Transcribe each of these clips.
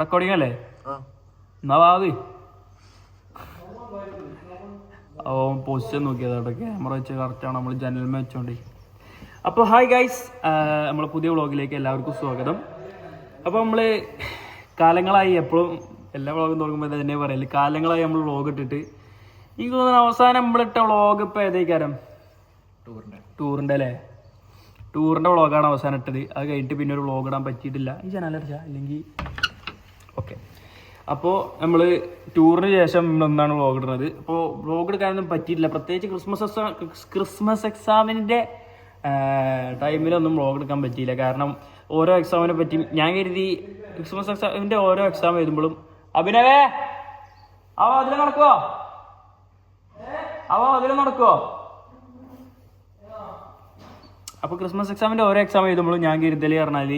Recording അല്ലേ? എന്നാ വാത് പൊസിഷൻ നോക്കിയതാട്ടോ, ക്യാമറ വെച്ച് കറക്റ്റാണ്, നമ്മൾ ജനൽമേ വെച്ചോണ്ടേ. അപ്പോൾ ഹായ് ഗൈസ്, നമ്മളെ പുതിയ വ്ളോഗിലേക്ക് എല്ലാവർക്കും സ്വാഗതം. അപ്പോൾ നമ്മൾ കാലങ്ങളായി, എപ്പോഴും എല്ലാ വ്ളോഗും തുടങ്ങുമ്പോൾ തന്നെ പറയല്, കാലങ്ങളായി നമ്മൾ വ്ളോഗ് ഇട്ടിട്ട്. എനിക്ക് തോന്നുന്നു അവസാനം നമ്മളിട്ട വ്ളോഗ് ഇപ്പോൾ ഏതേക്കാരം ടൂറിൻ്റെ അല്ലേ, ടൂറിൻ്റെ വ്ളോഗാണ് അവസാനം ഇട്ടത്. അത് കഴിഞ്ഞിട്ട് പിന്നെ ഒരു വ്ളോഗ് ഇടാൻ പറ്റിയിട്ടില്ല. ഈ ചാനലടിച്ചാൽ അല്ലെങ്കിൽ ഓക്കെ. അപ്പോൾ നമ്മൾ ടൂറിന് ശേഷം ഒന്നാണ് വ്ളോഗ് ഇടുന്നത്. അപ്പോൾ വ്ളോഗ് എടുക്കാനൊന്നും പറ്റിയിട്ടില്ല, പ്രത്യേകിച്ച് ക്രിസ്മസ് എക്സാമിൻ്റെ ടൈമിലൊന്നും വ്ളോഗ് എടുക്കാൻ പറ്റിയില്ല. കാരണം ഓരോ എക്സാമിനെ പറ്റി ഞാൻ കരുതി ക്രിസ്മസ് എക്സാമിൻ്റെ ഓരോ എക്സാം എഴുതുമ്പോഴും അഭിനവേ അതിൽ നടക്കുവോ അപ്പോൾ ക്രിസ്മസ് എക്സാമിൻ്റെ ഓരോ എക്സാം എഴുതുമ്പോഴും ഞാൻ കരുതൽ പറഞ്ഞാൽ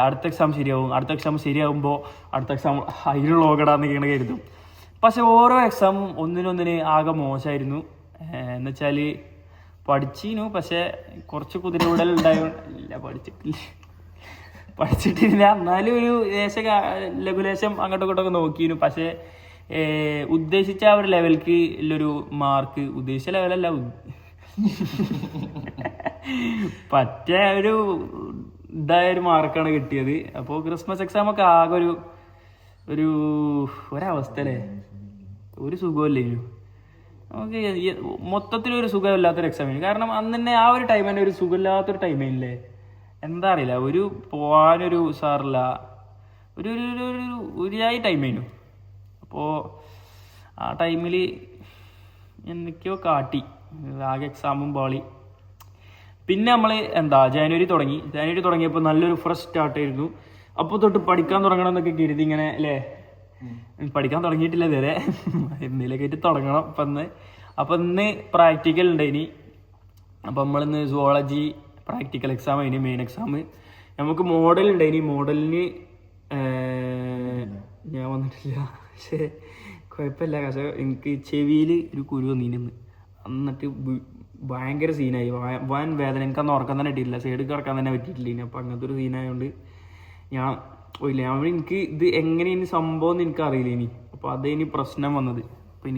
അടുത്ത എക്സാം ശരിയാവും, അടുത്ത എക്സാം ശരിയാകുമ്പോൾ അടുത്ത എക്സാം അതിന് വ്ളോഗിടാന്നൊക്കെയാണ് കരുതും. പക്ഷെ ഓരോ എക്സാമും ഒന്നിനൊന്നിന് ആകെ മോശമായിരുന്നു. എന്നുവെച്ചാൽ പഠിച്ചിരുന്നു, പക്ഷേ കുറച്ച് കുതിരവിടലുണ്ടായില്ല, പഠിച്ചിട്ടില്ല. എന്നാലും ഒരു ലഘുലേശം അങ്ങോട്ടും ഇങ്ങോട്ടൊക്കെ നോക്കിയിരുന്നു. പക്ഷേ ഉദ്ദേശിച്ച ആ ഒരു ലെവൽക്ക് ഉള്ളൊരു മാർക്ക്, ഉദ്ദേശിച്ച ലെവലല്ല, പറ്റേ ഒരു ഇതായൊരു മാർക്കാണ് കിട്ടിയത്. അപ്പോൾ ക്രിസ്മസ് എക്സാമൊക്കെ ആകെ ഒരവസ്ഥ അല്ലേ, ഒരു സുഖമില്ലേനു നമുക്ക്, മൊത്തത്തിലൊരു സുഖമില്ലാത്തൊരു എക്സാമിന്. കാരണം അന്ന് തന്നെ ആ ഒരു ടൈം തന്നെ ഒരു സുഖമില്ലാത്തൊരു ടൈമില്ലേ, എന്താ അറിയില്ല, ഒരു പോകാനൊരു ഉഷാറില്ല, ഒരു ടൈമേനു. അപ്പോൾ ആ ടൈമിൽ എന്തൊക്കെയോ കാട്ടി, ആകെ എക്സാമും പാളി. പിന്നെ നമ്മൾ ജനുവരി തുടങ്ങിയപ്പോൾ നല്ലൊരു ഫ്രഷ് സ്റ്റാർട്ടായിരുന്നു. അപ്പോൾ തൊട്ട് പഠിക്കാൻ തുടങ്ങണം എന്നൊക്കെ കരുതി ഇങ്ങനെ അല്ലേ, പഠിക്കാൻ തുടങ്ങിയിട്ടില്ല ഇതുവരെ, എന്തെങ്കിലുമൊക്കെ ആയിട്ട് തുടങ്ങണം. അപ്പം ഇന്ന് പ്രാക്ടിക്കൽ ഉണ്ട് ഇനി. അപ്പം നമ്മളിന്ന് സുവോളജി പ്രാക്ടിക്കൽ എക്സാം അതിന് മെയിൻ എക്സാം. നമുക്ക് മോഡൽ ഉണ്ട് ഇനി. മോഡലിന് ഞാൻ വന്നിട്ടില്ല, പക്ഷേ കുഴപ്പമില്ല. പക്ഷേ എനിക്ക് ചെവിയിൽ ഒരു കുരു വന്നിരുന്നു, എന്നിട്ട് ഭയങ്കര സീനായി, വൻ വേദന. എനിക്കന്ന് ഉറക്കം തന്നെ കിട്ടിയിട്ടില്ല, സൈഡിൽ കിടക്കാൻ തന്നെ പറ്റിയിട്ടില്ല ഇനി. അപ്പം അങ്ങനത്തെ ഒരു സീനായതുകൊണ്ട് ഞാൻ പോയില്ല. എനിക്ക് ഇത് എങ്ങനെയാണ് സംഭവം എന്ന് എനിക്കറിയില്ല ഇനി. അപ്പോൾ അതേനി പ്രശ്നം വന്നത്. അപ്പോൾ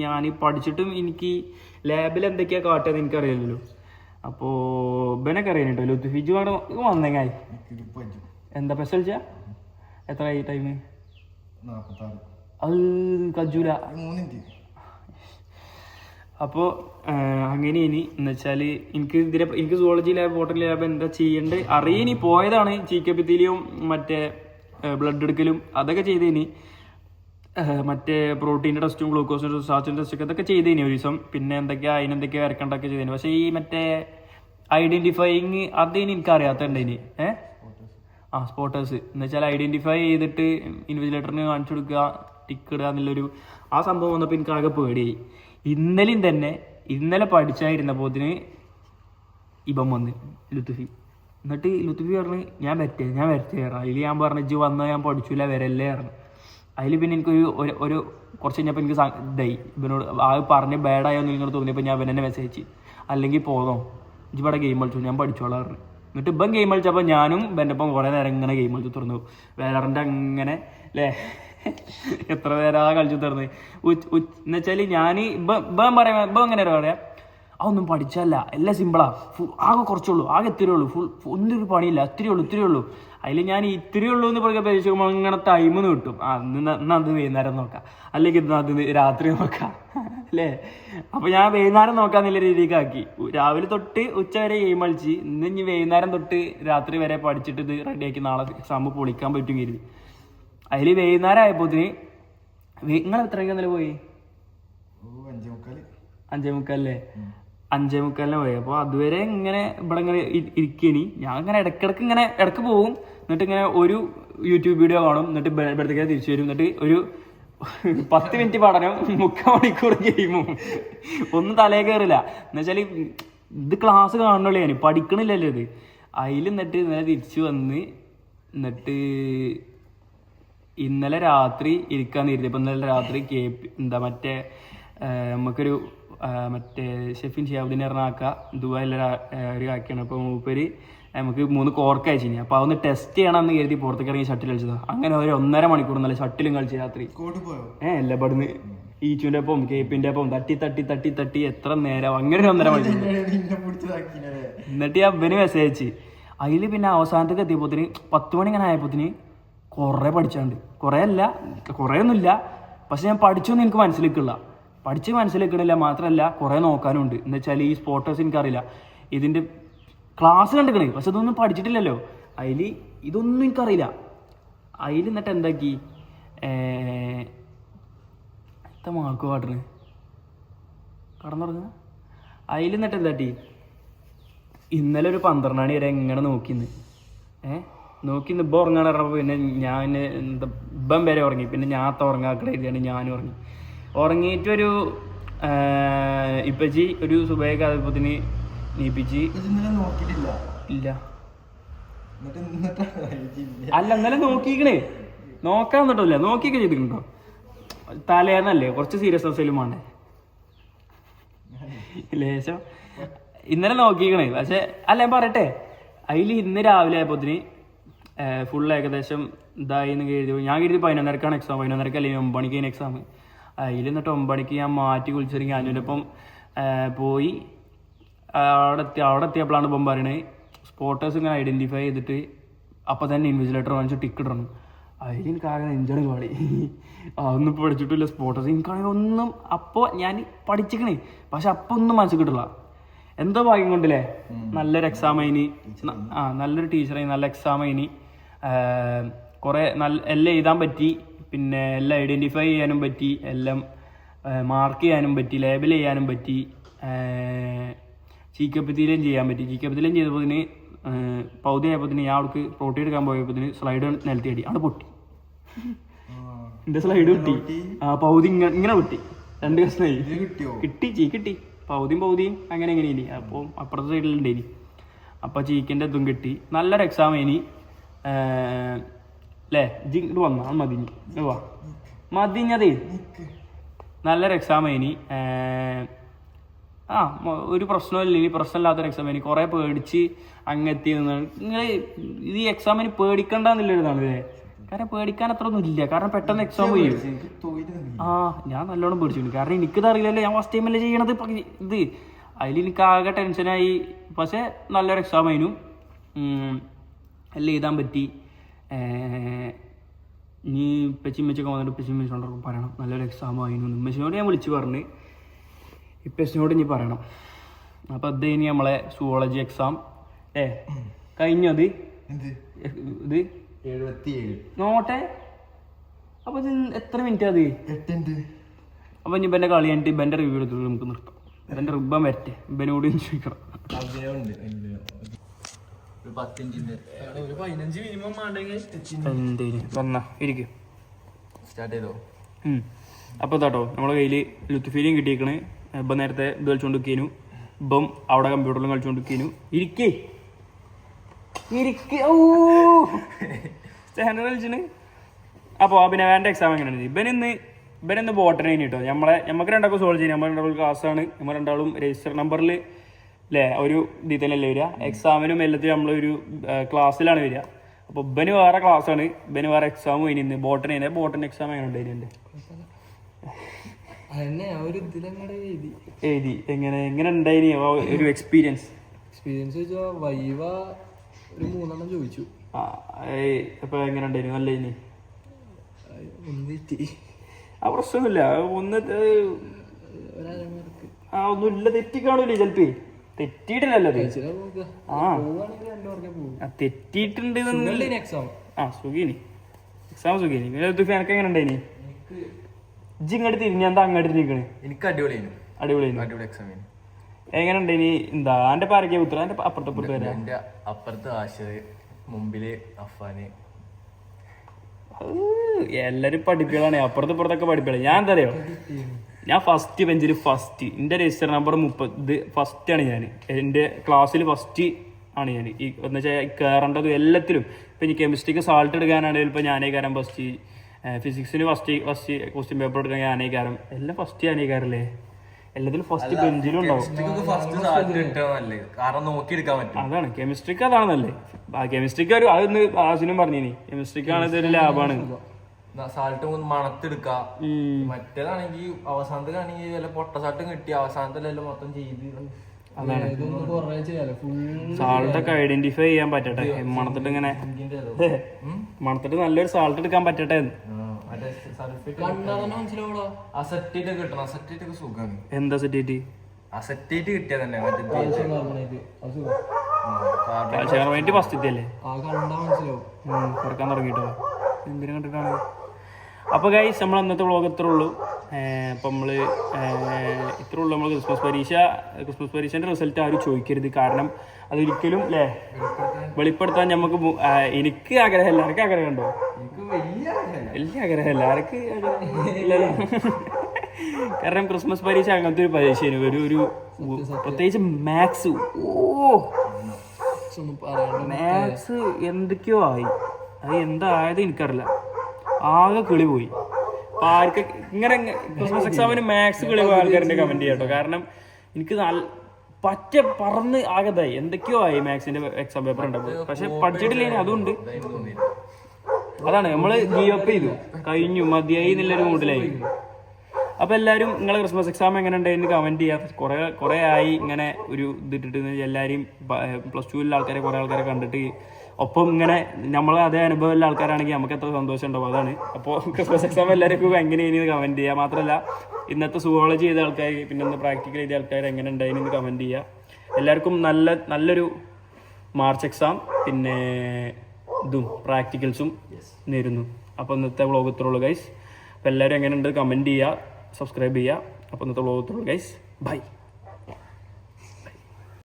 ഞാൻ പഠിച്ചിട്ടും എനിക്ക് ലാബിൽ എന്തൊക്കെയാണ് കാട്ടുകയെന്ന് എനിക്കറിയില്ലല്ലോ. അപ്പോൾ ഇവനൊക്കെ അറിയാൻ കേട്ടോ, ലുത്തുഫിജു വന്നെങ്ങായി എന്താ പെസൽ വെച്ചാൽ എത്രയായി ടൈം? അത് കജൂല. അപ്പോൾ അങ്ങനെ ഇനി എന്ന് വെച്ചാൽ എനിക്ക് സുവോളജി ലാബ്, ബോട്ടണി ലാബ് എന്താ ചെയ്യേണ്ടത് അറിയാനി പോയതാണ്. ചീക്കപ്പിത്തിലും മറ്റേ ബ്ലഡ് എടുക്കലും അതൊക്കെ ചെയ്തേനി, മറ്റേ പ്രോട്ടീൻ്റെ ടെസ്റ്റും ഗ്ലൂക്കോസിൻ്റെ ടെസ്റ്റ്, സാച്ചിൻ്റെ ടെസ്റ്റൊക്കെ അതൊക്കെ ചെയ്തേനി ഒരു ദിവസം. പിന്നെ അതിനെന്തൊക്കെയാണ് വരക്കേണ്ടതൊക്കെ ചെയ്തേനി. പക്ഷേ ഈ മറ്റേ ഐഡൻറ്റിഫൈങ് അതേനി എനിക്കറിയാത്തതുണ്ടേനി. സ്പോട്ടേഴ്സ് എന്ന് വെച്ചാൽ ഐഡൻറ്റിഫൈ ചെയ്തിട്ട് ഇൻവിജിലേറ്ററിന് കാണിച്ചു കൊടുക്കുക, ടിക്ക് ഇടുക എന്നുള്ളൊരു ആ സംഭവം വന്നപ്പോൾ എനിക്ക് ആകെ പേടിയായി. ഇന്നലെ പഠിച്ചായിരുന്നപ്പോത്തിന് ഇവൻ വന്ന് ലുത്തുഫി. എന്നിട്ട് ലുത്തുഫി പറഞ്ഞ് ഞാൻ വരട്ടെ പറഞ്ഞു. അതിൽ ഞാൻ പറഞ്ഞു ഇജ്ജ് വന്നാൽ ഞാൻ പഠിച്ചില്ല, വരല്ലേ പറഞ്ഞു. അതിൽ പിന്നെ എനിക്കൊരു കുറച്ച് കഴിഞ്ഞപ്പോൾ എനിക്ക് ഇതായി, ഇവനോട് ആ പറഞ്ഞ് ബാഡായോന്ന് നിങ്ങൾ തോന്നിയപ്പോൾ ഞാൻ ഇവനെ മെസ്സേജ് അയച്ചു, അല്ലെങ്കിൽ പോന്നോ ഇജ്ജ് ഇവിടെ ഗെയിം കളിച്ചു, ഞാൻ പഠിച്ചോളാം പറഞ്ഞു. എന്നിട്ട് ഇപ്പം ഗെയിം കളിച്ചപ്പോൾ ഞാനും എൻ്റെ ഒപ്പം കുറേ നേരം ഇങ്ങനെ ഗെയിം കളിച്ചു തുറന്നു, വേലറിൻ്റെ അങ്ങനെ അല്ലേ, എത്ര പേരാ കളിച്ചു തരുന്നത്. എന്ന് വെച്ചാൽ ഞാൻ ഇപ്പം എങ്ങനെ പറയാം, അതൊന്നും പഠിച്ചല്ല, എല്ലാം സിമ്പിളാ, ആകെ കുറച്ചുള്ളൂ, ആകെ ഇത്തിരി ഉള്ളൂ, ഒന്നൊരു പണിയില്ല, ഇത്തിരി ഉള്ളൂ. അതിൽ ഞാൻ ഇത്തിരി ഉള്ളൂ എന്ന് പറയുക പ്രതീക്ഷിക്കുമ്പോൾ അങ്ങനെ ടൈം കിട്ടും. അത് വൈകുന്നേരം നോക്കാം, അല്ലെങ്കിൽ അത് രാത്രി നോക്കാം അല്ലേ. അപ്പോൾ ഞാൻ വൈകുന്നേരം നോക്കാന്നുള്ള രീതിക്ക് ആക്കി. രാവിലെ തൊട്ട് ഉച്ച വരെ ഗെയിം കളിച്ച്, ഇനി വൈകുന്നേരം തൊട്ട് രാത്രി വരെ പഠിച്ചിട്ട് ഇത് റെഡിയാക്കി നാളെ എക്സാം പൊളിക്കാൻ പറ്റും കരുതി. അതിൽ വൈകുന്നേരം ആയപ്പോത്തിന് നിങ്ങൾ എത്രയ്ക്ക് ഇന്നലെ പോയി? 5:45 5:45 പോയി. അപ്പോൾ അതുവരെ ഇങ്ങനെ ഇവിടെ ഇങ്ങനെ ഇരിക്കേനി. ഞാൻ ഇങ്ങനെ ഇടയ്ക്ക് പോകും, എന്നിട്ട് ഇങ്ങനെ ഒരു യൂട്യൂബ് വീഡിയോ കാണും, എന്നിട്ട് ഇവിടത്തേക്ക് തിരിച്ചു വരും, എന്നിട്ട് ഒരു 10 മിനിറ്റ് പഠനം, 3/4 മണിക്കൂർ ഗെയിമും, ഒന്നും തലേ കയറില്ല. എന്നുവെച്ചാൽ ഇത് ക്ലാസ് കാണുന്നുള്ളൂ, ഞാൻ പഠിക്കണില്ലല്ലോ ഇത്. അതിൽ എന്നിട്ട് ഇന്നലെ തിരിച്ചു വന്ന്, എന്നിട്ട് ഇന്നലെ രാത്രി ഇരിക്കാന്ന് കരുതി. അപ്പം ഇന്നലെ രാത്രി മറ്റേ നമുക്കൊരു മറ്റേ ഷെഫിൻ ഷിയാബുദ്ദീൻ പറഞ്ഞ ദുബായിലുള്ള ഒരു കാക്കയാണ്. അപ്പോൾ മൂപ്പര് നമുക്ക് 3 കോർക്ക് അയച്ചിനി. അപ്പോൾ അതൊന്ന് ടെസ്റ്റ് ചെയ്യണമെന്ന് കരുതി പുറത്തേക്ക് ഇറങ്ങി ഷട്ടിൽ കളിച്ചതാണ്. അങ്ങനെ ഒരു 1.5 മണിക്കൂർ നല്ല ഷട്ടിലും കളിച്ച് രാത്രി. അല്ല ഇവിടുന്ന് ഈച്ചുവിൻ്റെ ഒപ്പം കേപ്പിൻ്റെ ഒപ്പം തട്ടി എത്ര നേരം അങ്ങനെ ഒരു 1.5 മണിക്കൂർ. എന്നിട്ട് ഞാൻ അവന് മെസ്സേജ് അയച്ച്. അതിൽ പിന്നെ അവസാനത്തേക്ക് എത്തിയപ്പോത്തിന് 10 മണി ഇങ്ങനെ ആയപ്പോത്തിന് കുറേ പഠിച്ചാണ്ട്. കുറേ ഒന്നുമില്ല, പക്ഷെ ഞാൻ പഠിച്ചൊന്നും എനിക്ക് മനസ്സിലാക്കണില്ല. മാത്രമല്ല കുറേ നോക്കാനുണ്ട്. എന്ന് വെച്ചാൽ ഈ സ്പോർട്ടേഴ്സ് എനിക്കറിയില്ല, ഇതിൻ്റെ ക്ലാസ് കണ്ടിക്കണേ, പക്ഷെ ഇതൊന്നും പഠിച്ചിട്ടില്ലല്ലോ. അതിൽ ഇതൊന്നും എനിക്കറിയില്ല. അതിൽ എന്നിട്ട് എന്താക്കി എത്ര മാർക്ക് പാട്ടിന് കടന്നുറങ്ങുക. അതിൽ എന്നിട്ട് എന്താട്ടി ഇന്നലെ ഒരു 12 മണി വരെ എങ്ങനെ നോക്കിന്ന് ഇപ്പം ഉറങ്ങാൻ പറഞ്ഞപ്പോൾ പിന്നെ ഞാൻ ഇപ്പം വരെ ഉറങ്ങി. പിന്നെ ഞാൻ ഉറങ്ങാക്കട എഴുതിയാണ് ഞാനും ഉറങ്ങിയിട്ടൊരു ഇപ്പച്ചി ഒരു സുബൈക്ക് അതപ്പത്തിന് നീപ്പിച്ച് ഇല്ല. അല്ല ഇന്നലെ നോക്കിക്കണേ, നോക്കാൻ എന്നിട്ടില്ല, നോക്കിയൊക്കെ ചെയ്തിട്ടുണ്ടോ? തലേന്നല്ലേ, കുറച്ച് സീരിയസ്നെസ്സിലും വേണ്ടേ ലേശം. ഇന്നലെ നോക്കിക്കണേ, പക്ഷെ അല്ല ഞാൻ പറയട്ടെ, അതിൽ ഇന്ന് രാവിലെ ആയപ്പോത്തിന് ഫുൾ ഏകദേശം ഇതായി എന്ന് കരുതി. ഞാൻ കരുതി 11:30 എക്സാം, 11:30 അല്ലെങ്കിൽ 9 മണിക്ക് എക്സാം. അതിൽ എന്നിട്ട് 9 മണിക്ക് ഞാൻ മാറ്റി കുളിച്ചിറങ്ങി അഞ്ഞൂരപ്പം പോയി. അവിടെ എത്തിയപ്പോഴാണ് ഇപ്പം പറയണത് സ്പോർട്ടേഴ്സ് ഇങ്ങനെ ഐഡൻറ്റിഫൈ ചെയ്തിട്ട് അപ്പം തന്നെ ഇൻവിജിലേറ്റർ വാങ്ങിച്ച് ടിക്കറ്റ് ഇടണം. അതിൽ എനിക്കാകെ നെഞ്ചാണ് കളി. അതൊന്നും പഠിച്ചിട്ടില്ല സ്പോർട്ടേഴ്സ്. എനിക്കാണെങ്കിൽ ഒന്നും അപ്പോൾ ഞാൻ പഠിച്ചിക്കണേ, പക്ഷെ അപ്പം ഒന്നും മനസ്സിൽ കിട്ടില്ല. എന്തോ ഭാഗ്യം കൊണ്ടല്ലേ നല്ലൊരു എക്സാം അതിന്, നല്ലൊരു ടീച്ചറായി, നല്ല എക്സാം അതിന്, കുറേ എല്ലാം എഴുതാൻ പറ്റി, പിന്നെ എല്ലാം ഐഡൻറ്റിഫൈ ചെയ്യാനും പറ്റി, എല്ലാം മാർക്ക് ചെയ്യാനും പറ്റി, ലേബൽ ചെയ്യാനും പറ്റി, ചീക്കപ്പത്തിയിലും ചെയ്യാൻ പറ്റി. ചീക്കപ്പത്തിലും ചെയ്തപ്പോഴത്തിന് പൗതി ആയപ്പോഴത്തിന് ഞാൻ അവർക്ക് പ്രോട്ടീൻ എടുക്കാൻ പോയപ്പോഴത്തിന് സ്ലൈഡ് നിലത്തി അടി അവിടെ പൊട്ടി. എൻ്റെ സ്ലൈഡ് കിട്ടി, പൗതി ഇങ്ങനെ പൊട്ടി, 2 കഷ്ണമായി കിട്ടി. പൗതിയും അങ്ങനെ ഇനി അപ്പോൾ അപ്പുറത്തെ സൈഡിലുണ്ടേനി. അപ്പോൾ ചീക്കിൻ്റെ ഇതും കിട്ടി. നല്ലൊരു എക്സാം ഇനി അല്ലേ. ഇങ്ങോട്ട് വന്നാൽ മതിഞ്ഞതേ നല്ലൊരു എക്സാം ഇനി. ഒരു പ്രശ്നമില്ല, ഇനി പ്രശ്നമില്ലാത്തൊരു എക്സാം ഇനി. കുറേ പേടിച്ച് അങ്ങെത്തി നിന്നാണ് നിങ്ങൾ. ഇത് ഈ എക്സാമിന് പേടിക്കണ്ടെന്നുള്ളതാണ് അല്ലേ. കാരണം പേടിക്കാൻ അത്ര ഒന്നും ഇല്ല, കാരണം പെട്ടെന്ന് എക്സാം ചെയ്യും. ഞാൻ നല്ലോണം പേടിച്ചിട്ടുണ്ട്, കാരണം എനിക്കിത് അറിയില്ലല്ലോ, ഞാൻ ഫസ്റ്റ് ടൈമല്ലേ ചെയ്യണത് ഇത്. അതിൽ എനിക്ക് ആകെ ടെൻഷനായി. പക്ഷേ നല്ലൊരു എക്സാം ആയിരുന്നു, എല്ലാം എഴുതാൻ പറ്റി. ഇനി ഇപ്പച്ചിമ്മച്ചൊക്കെ വന്നിട്ട് ഇപ്പച്ചിമ്മച്ചോണ്ടൊക്കെ പറയണം നല്ലൊരു എക്സാം ആയിരുന്നു. ഉമ്മച്ചിനോട് ഞാൻ വിളിച്ച് പറഞ്ഞ് ഇപ്പച്ചിനോട് ഇനി പറയണം. അപ്പോൾ അത് ഇനി നമ്മളെ സുവോളജി എക്സാം കഴിഞ്ഞത് ഇത് 77 നോട്ടെ. അപ്പോൾ ഇത് എത്ര മിനിറ്റ് അത്? 8. അപ്പോൾ ഇനി ഇവൻ്റെ കളി കഴിഞ്ഞിട്ട് ഇവൻ്റെ റിവ്യൂ എടുത്തിട്ട് നമുക്ക് നിർത്താം. ഇവൻ്റെ റിബൻ വരട്ടെ, ഇവനോട് ചോദിക്കണം. ഇരിക്കും അപ്പോൾ ഇതാട്ടോ നമ്മളെ കയ്യിൽ ലുത്ഫീലിയും കിട്ടിയേക്കണ്. ഇപ്പം നേരത്തെ ഇത് കളിച്ചുകൊണ്ട് വെക്കേനു, ഇപ്പം അവിടെ കമ്പ്യൂട്ടറിലും കളിച്ചുകൊണ്ട് വെക്കേനു. ഇരിക്കേ സ്റ്റാൻഡേർഡ് കളിച്ചിന്. അപ്പോൾ അഭിനവാൻ്റെ എക്സാം എങ്ങനെയാണ്? ഇവനിന്ന് ബോട്ടണി കേട്ടോ. നമുക്ക് രണ്ടാൾക്കും സോൾവ് ചെയ്യാം. നമ്മൾ രണ്ടാളും ക്ലാസ്സാണ്, നമ്മൾ രണ്ടാളും രജിസ്റ്റർ നമ്പറിൽ അല്ലേ ഒരു ഇതിൽ തന്നെയല്ലേ വരിക. എക്സാമിനും എല്ലാത്തിനും നമ്മളൊരു ക്ലാസ്സിലാണ് വരിക. അപ്പോൾ ഇവന് വേറെ ക്ലാസ്സാണ്, ഇവന് വേറെ എക്സാം കഴിഞ്ഞ് ഇന്ന് ബോട്ടണി എക്സാം എങ്ങനെ ഉണ്ടായിരുന്നു? എഴുതി എങ്ങനെ ഉണ്ടായിനി ഒരു എക്സ്പീരിയൻസ് വൈവ ഒരു 3 ചോദിച്ചു. അപ്പോൾ എങ്ങനെ ഉണ്ടായിരുന്നു? നല്ല ഇനി പ്രശ്നമൊന്നുമില്ല, ഒന്നുമില്ല, തെറ്റിക്കാണൂല്ലേ ചിലപ്പോ. തെറ്റിയിട്ടില്ലല്ലോ, തെറ്റിയിട്ടുണ്ട്. സുഖീനി എക്സാം സുഖീനി. എനക്ക് എങ്ങനെ ഉണ്ടായിനി? ഇങ്ങോട്ട് തിരിഞ്ഞാ അങ്ങോട്ട് തിരിഞ്ഞിക്കണ്. എനിക്ക് അടിപൊളി എക്സാം. എങ്ങനെ ഉണ്ടായിനി? എന്താ എന്റെ പാരക്കെ ഉത്തരം? എന്റെ അപ്പുറത്തെ എന്റെ അപ്പുറത്ത് ആശയ, മുമ്പില് അഫാന്. എല്ലാരും പഠിപ്പികളാണ്, അപ്പുറത്തൊക്കെ പഠിപ്പികളാണ്. ഞാൻ എന്താ അറിയോ, ഞാൻ ഫസ്റ്റ് ബെഞ്ചിൽ ഫസ്റ്റ്. എൻ്റെ രജിസ്റ്റർ നമ്പർ 30 ഫസ്റ്റ് ആണ്. ഞാൻ എൻ്റെ ക്ലാസ്സിൽ ഫസ്റ്റ് ആണ് ഞാൻ. ഈ എന്ന് വെച്ചാൽ കയറേണ്ടതും എല്ലാത്തിലും. ഇപ്പം ഇനി കെമിസ്ട്രിക്ക് സാൾട്ട് എടുക്കാനാണെങ്കിലും ഇപ്പോൾ ഞാനേ കാരണം ഫസ്റ്റ്, ഫിസിക്സിന് ഫസ്റ്റ് ക്വസ്റ്റ്യൻ പേപ്പർ എടുക്കാൻ ഞാനേ കാരണം, എല്ലാം ഫസ്റ്റ് ഞാനേ കാരല്ലേ. എല്ലാത്തിലും ഫസ്റ്റ് ബെഞ്ചിലും ഉണ്ടാവും. ഫസ്റ്റ് സാലറി കിട്ടാന്നല്ലേ, കാരണം നോക്കിയെടുക്കാൻ പറ്റും. അതാണ് കെമിസ്ട്രിക്ക് അതാണെന്നല്ലേ. കെമിസ്ട്രിക്ക് ഒരു അതൊന്ന് ആസിനും പറഞ്ഞിനി, കെമിസ്ട്രിക്കാണ് ഇതൊരു ലാഭാണ്. സാൾട്ട് മണത്തെടുക്കാം. മറ്റേതാണെങ്കിൽ അവസാനത്തിലാണെങ്കിൽ വല്ല പൊട്ട സാൾട്ടും കിട്ടി അവസാനത്തിലെല്ലാം മൊത്തം ചെയ്ത്. അതാണ് സാൾട്ടൊക്കെ ഐഡന്റിഫൈ ചെയ്യാൻ പറ്റട്ടെ. മണത്തിട്ട് ഇങ്ങനെ മണത്തിട്ട് നല്ലൊരു സാൾട്ട് എടുക്കാൻ പറ്റട്ടെ. എന്താ സെറ്റേറ്റ്? അസറ്റേറ്റ് കിട്ടിയ തന്നെ കാൽഷ്യം കാർബണേറ്റ് ഫസ്റ്റ് എത്തിയല്ലേ, കുറക്കാൻ തുടങ്ങിട്ടോ. എന്തിനു കണ്ടിട്ടാണ്. അപ്പോൾ ഗൈസ് നമ്മൾ അന്നത്തെ വ്ളോഗ് ഇത്രേ ഉള്ളൂ. അപ്പം നമ്മൾ ഇത്രേ ഉള്ളൂ. നമ്മൾ ക്രിസ്മസ് പരീക്ഷേൻ്റെ റിസൾട്ട് ആരും ചോദിക്കരുത്. കാരണം അതൊരിക്കലും അല്ലേ വെളിപ്പെടുത്താൻ നമുക്ക് എനിക്ക് ആഗ്രഹം, എല്ലാവർക്കും ആഗ്രഹം ഉണ്ടോ? വലിയ ആഗ്രഹം എല്ലാവർക്കും ഇല്ലല്ലോ. കാരണം ക്രിസ്മസ് പരീക്ഷ അങ്ങനത്തെ ഒരു പരീക്ഷയാണ്. ഒരു പ്രത്യേകിച്ച് മാത്സ്. മാത്സ് എന്തൊക്കെയോ ആയി. അത് എന്തായത് എനിക്കറിയില്ല. ആകെ കിളി പോയി. അപ്പോൾ ആർക്ക് ഇങ്ങനെ ക്രിസ്മസ് എക്സാമിന് മാത്സ് കിളി പോയ ആൾക്കാരുടെ കമൻറ്റ് ചെയ്യാം കേട്ടോ. കാരണം എനിക്ക് പറന്ന് ആകതായി, എന്തൊക്കെയോ ആയി മാത്സിന്റെ എക്സാം പേപ്പർ ഉണ്ടാവും. പക്ഷെ പഠിച്ചിട്ടില്ല. അതുകൊണ്ട് അതാണ് നമ്മൾ ഗീവ് അപ്പ് ചെയ്തു, കഴിഞ്ഞു, മതിയായി എന്നുള്ളൊരു മൂഡിലായി. അപ്പോൾ എല്ലാവരും നിങ്ങളെ ക്രിസ്മസ് എക്സാം എങ്ങനെ ഉണ്ടായിരുന്നു കമൻറ്റ് ചെയ്യുക. കുറേ ആയി ഇങ്ങനെ ഒരു ഇതിട്ടിട്ട് എല്ലാവരെയും +2 ആൾക്കാരെ കുറേ ആൾക്കാരെ കണ്ടിട്ട് ഒപ്പം ഇങ്ങനെ നമ്മൾ അതേ അനുഭവമുള്ള ആൾക്കാരാണെങ്കിൽ നമുക്ക് എത്ര സന്തോഷം ഉണ്ടാവും. അതാണ്. അപ്പോൾ ക്രിസ്മസ് എക്സാം എല്ലാവർക്കും എങ്ങനെയായിരുന്നു കമൻറ്റ് ചെയ്യുക. മാത്രമല്ല ഇന്നത്തെ സുവോളജി ചെയ്ത ആൾക്കാർ, പിന്നെ ഇന്ന് പ്രാക്ടിക്കൽ ചെയ്ത ആൾക്കാർ എങ്ങനെ ഉണ്ടായിരുന്നു കമൻറ്റ് ചെയ്യുക. എല്ലാവർക്കും നല്ലൊരു മാർച്ച് എക്സാം പിന്നെ ഇതും പ്രാക്ടിക്കൽസും നേരുന്നു. അപ്പോൾ ഇന്നത്തെ വ്ളോഗ് ഇത്രേ ഉള്ളൂ ഗൈസ്. അപ്പോൾ എല്ലാവരും എങ്ങനെ ഉണ്ട് കമൻറ്റ് ചെയ്യുക, സബ്സ്ക്രൈബ് ചെയ്യുക. അപ്പോൾ ഇന്നത്തെ വ്ളോഗ് ഇത്രേ ഉള്ളൂ ഗൈസ്. ബൈ.